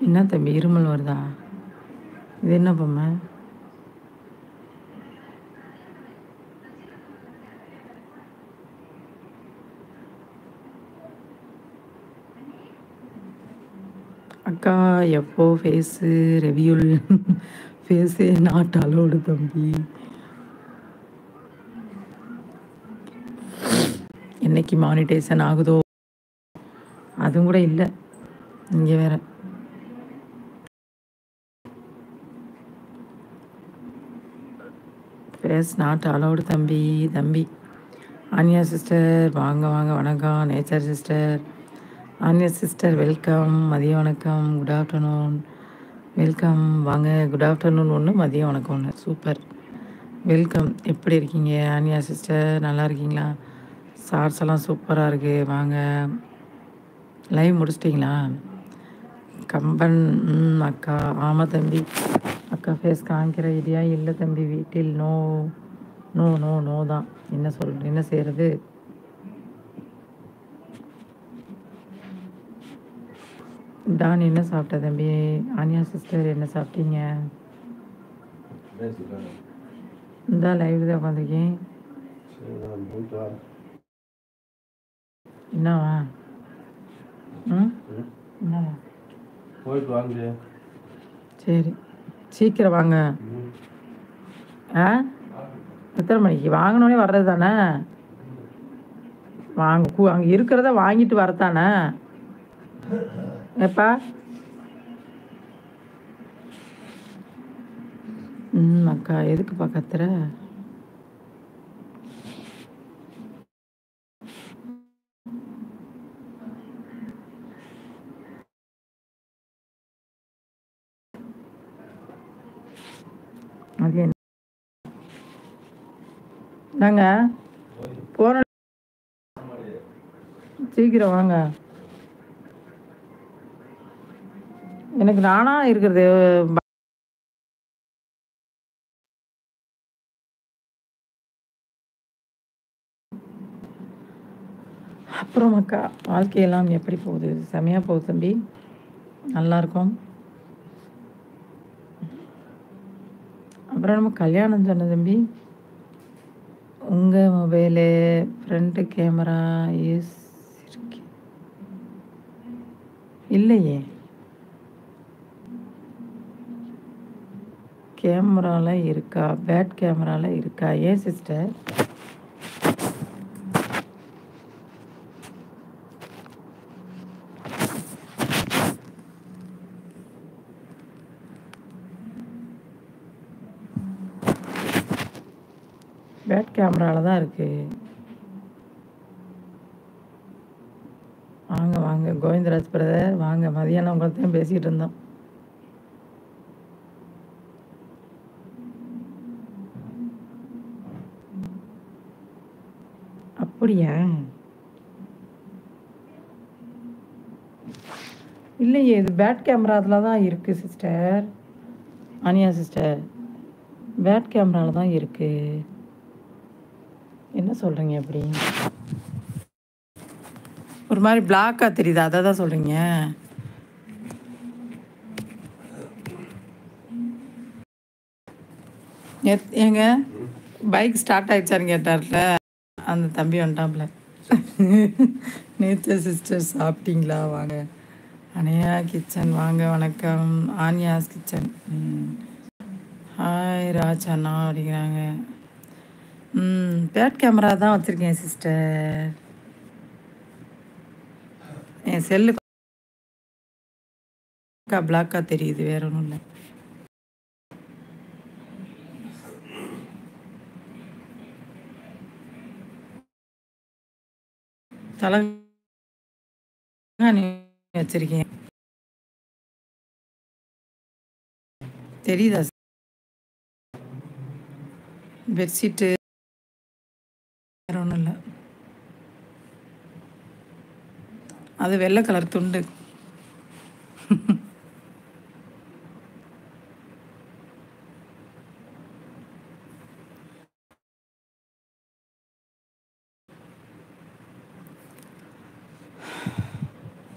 என்ன தம்பி இருமல் வருதா? இது என்ன பொம்மை? அக்கா எப்போ ஃபேஸு ரெவியூல் ஃபேஸே நாட் அலோடு தம்பி. என்னைக்கு மானிட்டேஷன் ஆகுதோ அதுவும் கூட இல்லை. இங்கே வேற ஃபேஸ் நாட் அலோடு தம்பி. தம்பி ஆன்யா சிஸ்டர் வாங்க வாங்க, வணக்கம். Nature sister, ஆன்யா sister welcome. மதிய வணக்கம், குட் ஆஃப்டர்நூன், வெல்கம். வாங்க, குட் ஆஃப்டர்நூன் ஒன்று, மதியம் வணக்கம் ஒன்று. Super, welcome. எப்படி இருக்கீங்க ஆன்யா சிஸ்டர்? நல்லா இருக்கீங்களா? ஷார்ட்ஸ் எல்லாம் சூப்பராக இருக்குது. வாங்க, லைவ் முடிச்சிட்டிங்களா? கம்பன் அக்கா, ஆமாம் தம்பி. அக்கா ஃபேஸ் காமிக்கிற ஐடியா இல்லை தம்பி வீட்டில். நோ நோ நோ நோ தான். என்ன செய்கிறது? டான் என்ன சாப்பிட்ட தம்பி? ஆன்யா சிஸ்டர் என்ன சாப்பிட்டீங்க? இந்த லைவ் தான் உட்காந்துருக்கேன். என்னவா? என்னவா? போயிட்டு வாங்க. சரி, சீக்கிரம் வாங்க. எத்தனை மணிக்கு? வாங்கினோடனே வர்றது தானே? அங்கே இருக்கிறத வாங்கிட்டு வரத்தானே? எப்பா? அக்கா எதுக்குப்பா கத்துற? அது என்னங்க போன? சீக்கிரம் வாங்க. எனக்கு நானா இருக்கிறது. அப்புறம் அக்கா வாழ்க்கையெல்லாம் எப்படி போகுது? செமையாக போகுது தம்பி, நல்லா இருக்கும். அப்புறம் நம்ம கல்யாணம் சொன்ன தம்பி, உங்கள் மொபைலு ஃப்ரண்ட் கேமரா யூஸ் இருக்கு இல்லையே? கேமராவில் இருக்கா? பேட் கேமராவில் இருக்கா? ஏன் சிஸ்டர்? பேட் கேமராவில் தான் இருக்குது. வாங்க வாங்க கோவிந்தராஜ் பிரதர், வாங்க. மதியானம் உங்கள்கிட்ட தான் பேசிகிட்டு இருந்தோம். அப்படியா? இல்லையே, இது பேட் கேமராவில் தான் இருக்குது சிஸ்டர். ஆனியா சிஸ்டர், பேட் கேமராவில் தான் இருக்குது. என்ன சொல்கிறீங்க? அப்படி ஒரு மாதிரி பிளாக்காக தெரியுது, அதை தான் சொல்கிறீங்க? ஏங்க பைக் ஸ்டார்ட் ஆகிடுச்சான்னு கேட்டார்ல அந்த தம்பி வந்துட்டாப்ல. நேச்சர் சிஸ்டர் சாப்பிட்டீங்களா? வாங்க. அனையா கிச்சன் வாங்க, வணக்கம். ஆன்யாஸ் கிச்சன். ஹாய் ராஜ் அண்ணா அப்படிங்கிறாங்க. பேட் கேமரா தான் வச்சுருக்கேன் சிஸ்டர். என் செல்லு பிளாக்காக தெரியுது, வேற ஒன்றும் இல்லை. தலகாணி வச்சிருக்கேன், தெரியுதா? பெட்ஷீட்டு வேற ஒன்றும் இல்லை. அது வெள்ளை கலர் துண்டு.